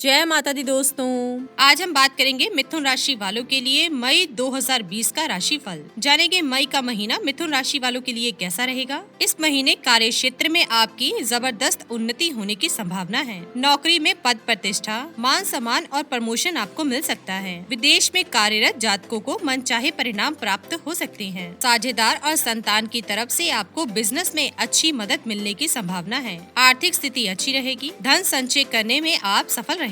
जय माता दी दोस्तों। आज हम बात करेंगे मिथुन राशि वालों के लिए मई 2020 का राशिफल। जानेंगे मई का महीना मिथुन राशि वालों के लिए कैसा रहेगा। इस महीने कार्य क्षेत्र में आपकी जबरदस्त उन्नति होने की संभावना है। नौकरी में पद प्रतिष्ठा, मान सम्मान और प्रमोशन आपको मिल सकता है। विदेश में कार्यरत जातकों को मनचाहे परिणाम प्राप्त हो सकते हैं। साझेदार और संतान की तरफ से आपको बिजनेस में अच्छी मदद मिलने की संभावना है। आर्थिक स्थिति अच्छी रहेगी। धन संचय करने में आप सफल रहेंगे।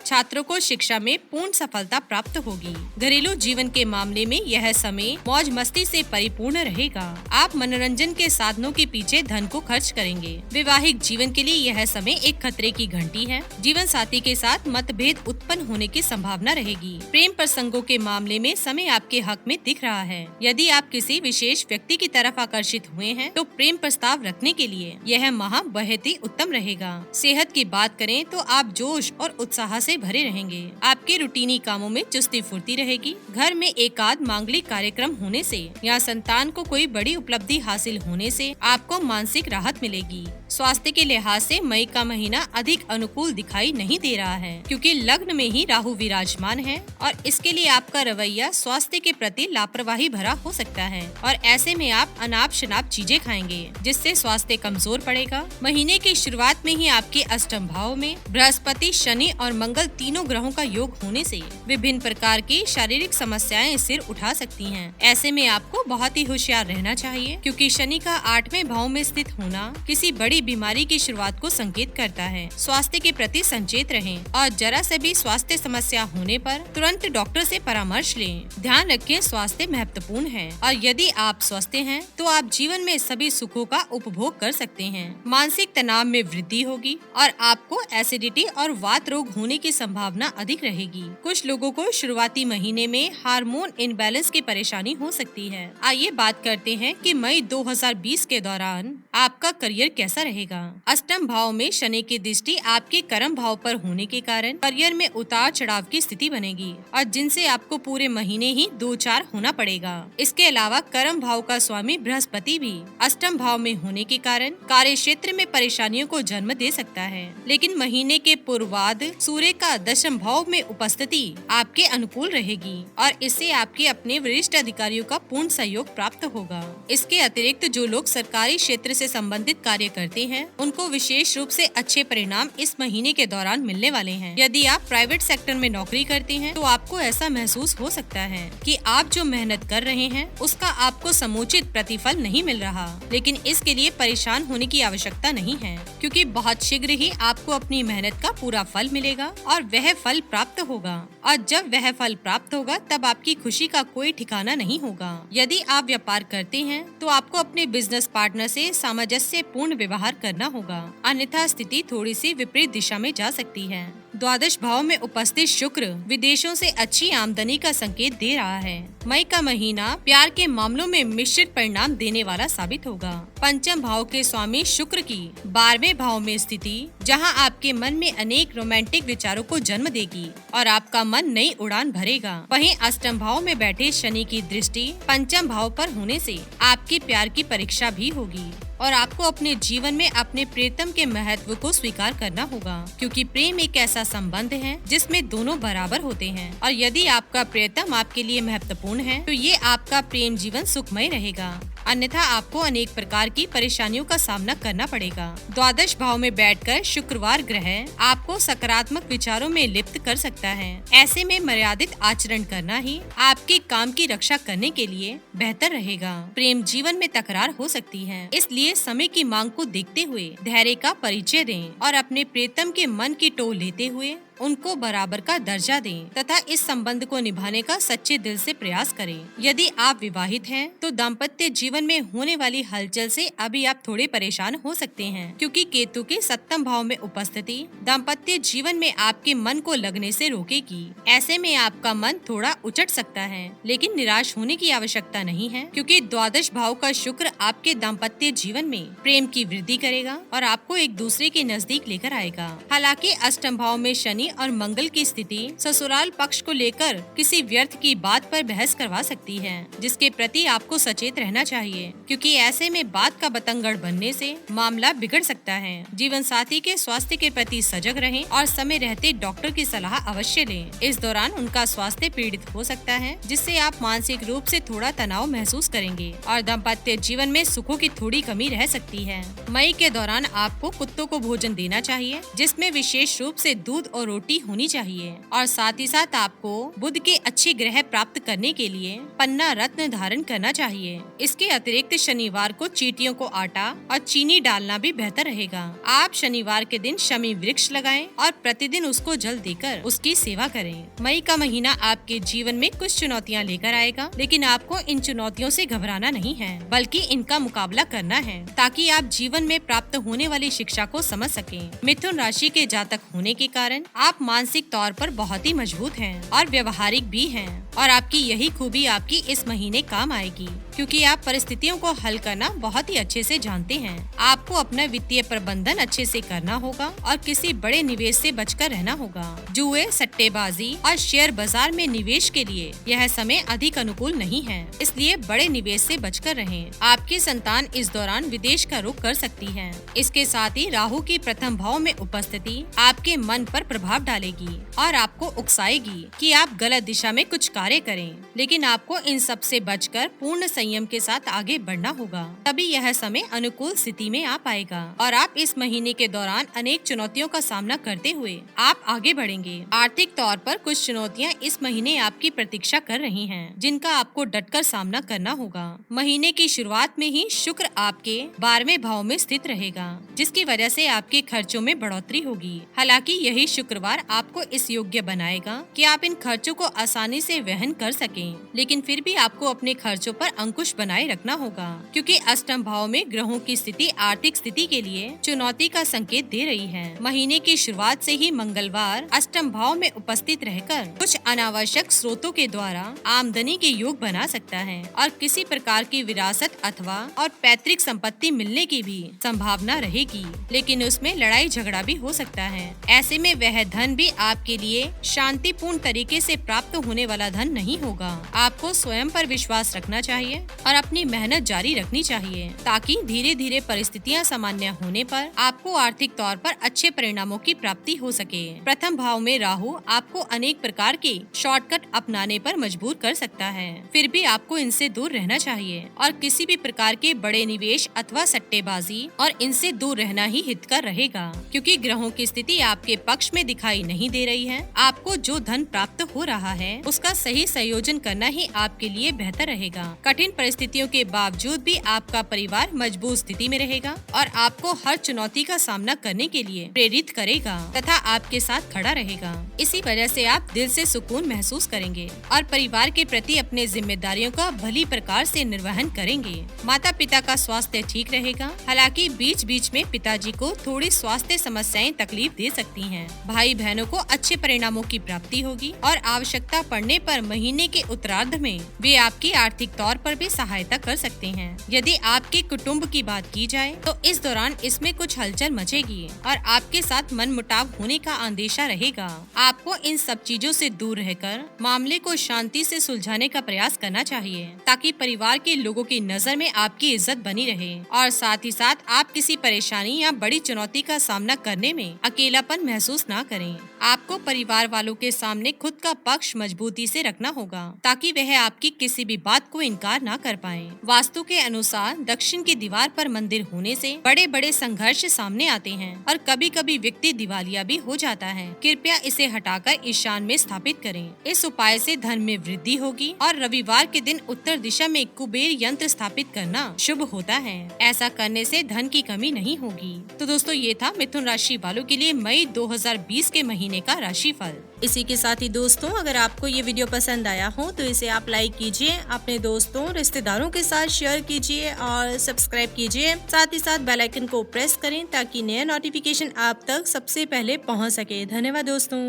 छात्रों को शिक्षा में पूर्ण सफलता प्राप्त होगी। घरेलू जीवन के मामले में यह समय मौज मस्ती से परिपूर्ण रहेगा। आप मनोरंजन के साधनों के पीछे धन को खर्च करेंगे। वैवाहिक जीवन के लिए यह समय एक खतरे की घंटी है। जीवन साथी के साथ मतभेद उत्पन्न होने की संभावना रहेगी। प्रेम प्रसंगों के मामले में समय आपके हक में दिख रहा है। यदि आप किसी विशेष व्यक्ति की तरफ आकर्षित हुए हैं तो प्रेम प्रस्ताव रखने के लिए यह माह बहुत ही उत्तम रहेगा। सेहत की बात करें तो आप जोश और उत्साह से भरे रहेंगे। आपके रूटीनी कामों में चुस्ती फुर्ती रहेगी। घर में एकाध मांगलिक कार्यक्रम होने से या संतान को कोई बड़ी उपलब्धि हासिल होने से आपको मानसिक राहत मिलेगी। स्वास्थ्य के लिहाज से मई का महीना अधिक अनुकूल दिखाई नहीं दे रहा है, क्योंकि लग्न में ही राहु विराजमान है और इसके लिए आपका रवैया स्वास्थ्य के प्रति लापरवाही भरा हो सकता है और ऐसे में आप अनाप शनाप चीजें खाएंगे, जिससे स्वास्थ्य कमजोर पड़ेगा। महीने की शुरुआत में ही आपके अष्टम भाव में बृहस्पति, शनि और मंगल तीनों ग्रहों का योग होने से विभिन्न प्रकार की शारीरिक समस्याएं सिर उठा सकती हैं। ऐसे में आपको बहुत ही होशियार रहना चाहिए, क्योंकि शनि का 8वें भाव में स्थित होना किसी बड़ी बीमारी की शुरुआत को संकेत करता है। स्वास्थ्य के प्रति संचेत रहें और जरा से भी स्वास्थ्य समस्या होने पर तुरंत डॉक्टर से परामर्श लें। ध्यान रखें, स्वास्थ्य महत्वपूर्ण है और यदि आप स्वस्थ हैं तो आप जीवन में सभी सुखों का उपभोग कर सकते हैं। मानसिक तनाव में वृद्धि होगी और आपको एसिडिटी और वात रोग होने की संभावना अधिक रहेगी। कुछ लोगों को शुरुआती महीने में हार्मोन इनबैलेंस की परेशानी हो सकती है। आइए बात करते हैं कि मई 2020 के दौरान आपका करियर कैसा रहेगा। अष्टम भाव में शनि की दृष्टि आपके कर्म भाव पर होने के कारण करियर में उतार चढ़ाव की स्थिति बनेगी और जिनसे आपको पूरे महीने ही दो चार होना पड़ेगा। इसके अलावा कर्म भाव का स्वामी बृहस्पति भी अष्टम भाव में होने के कारण कार्य क्षेत्र में परेशानियों को जन्म दे सकता है, लेकिन महीने के पूर्वार्ध सूर्य का दशम भाव में उपस्थिति आपके अनुकूल रहेगी और इससे आपके अपने वरिष्ठ अधिकारियों का पूर्ण सहयोग प्राप्त होगा। इसके अतिरिक्त जो लोग सरकारी क्षेत्र से संबंधित कार्य करते हैं उनको विशेष रूप से अच्छे परिणाम इस महीने के दौरान मिलने वाले हैं। यदि आप प्राइवेट सेक्टर में नौकरी करते हैं तो आपको ऐसा महसूस हो सकता है कि आप जो मेहनत कर रहे हैं उसका आपको समुचित प्रतिफल नहीं मिल रहा, लेकिन इसके लिए परेशान होने की आवश्यकता नहीं है, क्योंकि बहुत शीघ्र ही आपको अपनी मेहनत का पूरा फल मिलेगा और वह फल प्राप्त होगा और जब वह फल प्राप्त होगा तब आपकी खुशी का कोई ठिकाना नहीं होगा। यदि आप व्यापार करते हैं तो आपको अपने बिजनेस पार्टनर से सामंजस्य पूर्ण व्यवहार करना होगा, अन्यथा स्थिति थोड़ी सी विपरीत दिशा में जा सकती है। द्वादश भाव में उपस्थित शुक्र विदेशों से अच्छी आमदनी का संकेत दे रहा है। मई का महीना प्यार के मामलों में मिश्रित परिणाम देने वाला साबित होगा। पंचम भाव के स्वामी शुक्र की 12वें भाव में स्थिति जहां आपके मन में अनेक रोमांटिक विचारों को जन्म देगी और आपका मन नई उड़ान भरेगा। वहीं अष्टम भाव में बैठे शनि की दृष्टि पंचम भाव पर होने से आपकी प्यार की परीक्षा भी होगी और आपको अपने जीवन में अपने प्रियतम के महत्व को स्वीकार करना होगा, क्योंकि प्रेम एक ऐसा संबंध है जिसमें दोनों बराबर होते हैं और यदि आपका प्रियतम आपके लिए महत्वपूर्ण है तो ये आपका प्रेम जीवन सुखमय रहेगा, अन्यथा आपको अनेक प्रकार की परेशानियों का सामना करना पड़ेगा। द्वादश भाव में बैठकर शुक्रवार ग्रह आपको सकारात्मक विचारों में लिप्त कर सकता है। ऐसे में मर्यादित आचरण करना ही आपके काम की रक्षा करने के लिए बेहतर रहेगा। प्रेम जीवन में तकरार हो सकती है, इसलिए समय की मांग को देखते हुए धैर्य का परिचय दें और अपने प्रियतम के मन की टोल लेते हुए उनको बराबर का दर्जा दें तथा इस संबंध को निभाने का सच्चे दिल से प्रयास करें। यदि आप विवाहित हैं तो दाम्पत्य जीवन में होने वाली हलचल से अभी आप थोड़े परेशान हो सकते हैं, क्योंकि केतु के सप्तम भाव में उपस्थिति दाम्पत्य जीवन में आपके मन को लगने से रोकेगी। ऐसे में आपका मन थोड़ा उचट सकता है, लेकिन निराश होने की आवश्यकता नहीं है, क्योंकि द्वादश भाव का शुक्र आपके दाम्पत्य जीवन में प्रेम की वृद्धि करेगा और आपको एक दूसरे के नजदीक लेकर आएगा। हालांकि अष्टम भाव में शनि और मंगल की स्थिति ससुराल पक्ष को लेकर किसी व्यर्थ की बात पर बहस करवा सकती है, जिसके प्रति आपको सचेत रहना चाहिए, क्योंकि ऐसे में बात का बतंगड़ बनने से मामला बिगड़ सकता है। जीवन साथी के स्वास्थ्य के प्रति सजग रहें और समय रहते डॉक्टर की सलाह अवश्य लें। इस दौरान उनका स्वास्थ्य पीड़ित हो सकता है, जिससे आप मानसिक रूप से थोड़ा तनाव महसूस करेंगे और दाम्पत्य जीवन में सुखों की थोड़ी कमी रह सकती है। मई के दौरान आपको कुत्तों को भोजन देना चाहिए, जिसमें विशेष रूप से दूध और रोटी होनी चाहिए, और साथ ही साथ आपको बुध के अच्छे ग्रह प्राप्त करने के लिए पन्ना रत्न धारण करना चाहिए। इसके अतिरिक्त शनिवार को चींटियों को आटा और चीनी डालना भी बेहतर रहेगा। आप शनिवार के दिन शमी वृक्ष लगाएं और प्रतिदिन उसको जल देकर उसकी सेवा करें। मई का महीना आपके जीवन में कुछ चुनौतियां लेकर आएगा, लेकिन आपको इन चुनौतियों से घबराना नहीं है, बल्कि इनका मुकाबला करना है, ताकि आप जीवन में प्राप्त होने वाली शिक्षा को समझ सकें। मिथुन राशि के जातक होने के कारण आप मानसिक तौर पर बहुत ही मजबूत हैं और व्यवहारिक भी हैं, और आपकी यही खूबी आपकी इस महीने काम आएगी, क्योंकि आप परिस्थितियों को हल करना बहुत ही अच्छे से जानते हैं। आपको अपना वित्तीय प्रबंधन अच्छे से करना होगा और किसी बड़े निवेश से बचकर रहना होगा। जुए, सट्टेबाजी और शेयर बाजार में निवेश के लिए यह समय अधिक अनुकूल नहीं है, इसलिए बड़े निवेश से बचकर रहें। आपकी संतान इस दौरान विदेश का रुख कर सकती है। इसके साथ ही राहु की प्रथम भाव में उपस्थिति आपके मन पर प्रभाव डालेगी और आपको उकसाएगी कि आप गलत दिशा में कुछ कार्य करें, लेकिन आपको इन सब से बचकर पूर्ण संयम के साथ आगे बढ़ना होगा, तभी यह समय अनुकूल स्थिति में आ पाएगा और आप इस महीने के दौरान अनेक चुनौतियों का सामना करते हुए आप आगे बढ़ेंगे। आर्थिक तौर पर कुछ चुनौतियां इस महीने आपकी प्रतीक्षा कर रही हैं, जिनका आपको डटकर सामना करना होगा। महीने की शुरुआत में ही शुक्र आपके 12वें भाव में स्थित रहेगा, जिसकी वजह से आपके खर्चों में बढ़ोतरी होगी। हालांकि यही शुक्रवार आपको इस योग्य बनाएगा कि आप इन खर्चों को आसानी से वहन कर सकें, लेकिन फिर भी आपको अपने खर्चों पर अंकुश बनाए रखना होगा, क्योंकि अष्टम भाव में ग्रहों की स्थिति आर्थिक स्थिति के लिए चुनौती का संकेत दे रही है। महीने की शुरुआत से ही मंगलवार अष्टम भाव में उपस्थित रहकर कुछ अनावश्यक स्रोतों के द्वारा आमदनी के योग बना सकता है और किसी प्रकार की विरासत अथवा और पैतृक संपत्ति मिलने की भी संभावना रहेगी, लेकिन उसमें लड़ाई झगड़ा भी हो सकता है। ऐसे में वह धन भी आपके लिए शांतिपूर्ण तरीके से प्राप्त होने वाला धन नहीं होगा। आपको स्वयं पर विश्वास रखना चाहिए और अपनी मेहनत जारी रखनी चाहिए, ताकि धीरे धीरे परिस्थितियां सामान्य होने पर आपको आर्थिक तौर पर अच्छे परिणामों की प्राप्ति हो सके। प्रथम भाव में राहु आपको अनेक प्रकार के शॉर्टकट अपनाने पर मजबूर कर सकता है, फिर भी आपको इनसे दूर रहना चाहिए और किसी भी प्रकार के बड़े निवेश अथवा सट्टेबाजी और इनसे दूर रहना ही हितकर रहेगा, क्योंकि ग्रहों की स्थिति आपके पक्ष में दिखाई नहीं दे रही है। आपको जो धन प्राप्त हो रहा है उसका सही संयोजन करना ही आपके लिए बेहतर रहेगा। कठिन परिस्थितियों के बावजूद भी आपका परिवार मजबूत स्थिति में रहेगा और आपको हर चुनौती का सामना करने के लिए प्रेरित करेगा तथा आपके साथ खड़ा रहेगा। इसी वजह से आप दिल से सुकून महसूस करेंगे और परिवार के प्रति अपने जिम्मेदारियों का भली प्रकार से निर्वहन करेंगे। माता पिता का स्वास्थ्य ठीक रहेगा, हालांकि बीच बीच में पिताजी को थोड़ी स्वास्थ्य समस्याएं तकलीफ दे सकती हैं। भाई बहनों को अच्छे परिणामों की प्राप्ति होगी और आवश्यकता पड़ने पर महीने के उत्तरार्ध में वे आपकी आर्थिक तौर पर भी सहायता कर सकते हैं। यदि आपके कुटुंब की बात की जाए तो इस दौरान इसमें कुछ हलचल मचेगी और आपके साथ मनमुटाव होने का अंदेशा रहेगा। आपको इन सब चीजों से दूर रहकर मामले को शांति से सुलझाने का प्रयास करना चाहिए, ताकि परिवार के लोगों की नजर में आपकी इज्जत बनी रहे और साथ ही साथ आप किसी परेशानी या बड़ी चुनौती का सामना करने में अकेलापन महसूस न करें। आपको परिवार वालों के सामने खुद का पक्ष मजबूती से रखना होगा, ताकि वह आपकी किसी भी बात को इनकार न कर पाए। वास्तु के अनुसार दक्षिण की दीवार पर मंदिर होने से बड़े बड़े संघर्ष सामने आते हैं और कभी कभी व्यक्ति दिवालिया भी हो जाता है। कृपया इसे हटाकर ईशान में स्थापित करें। इस उपाय से धन में वृद्धि होगी और रविवार के दिन उत्तर दिशा में कुबेर यंत्र स्थापित करना शुभ होता है। ऐसा करने से धन की कमी नहीं होगी। तो दोस्तों, ये था मिथुन राशि वालों के लिए मई 2020 के महीने का राशिफल। इसी के साथ ही दोस्तों, अगर आपको ये वीडियो पसंद आया हो तो इसे आप लाइक कीजिए, अपने दोस्तों रिश्तेदारों के साथ शेयर कीजिए और सब्सक्राइब कीजिए। साथ ही साथ बेल आइकन को प्रेस करें ताकि नया नोटिफिकेशन आप तक सबसे पहले पहुंच सके। धन्यवाद दोस्तों।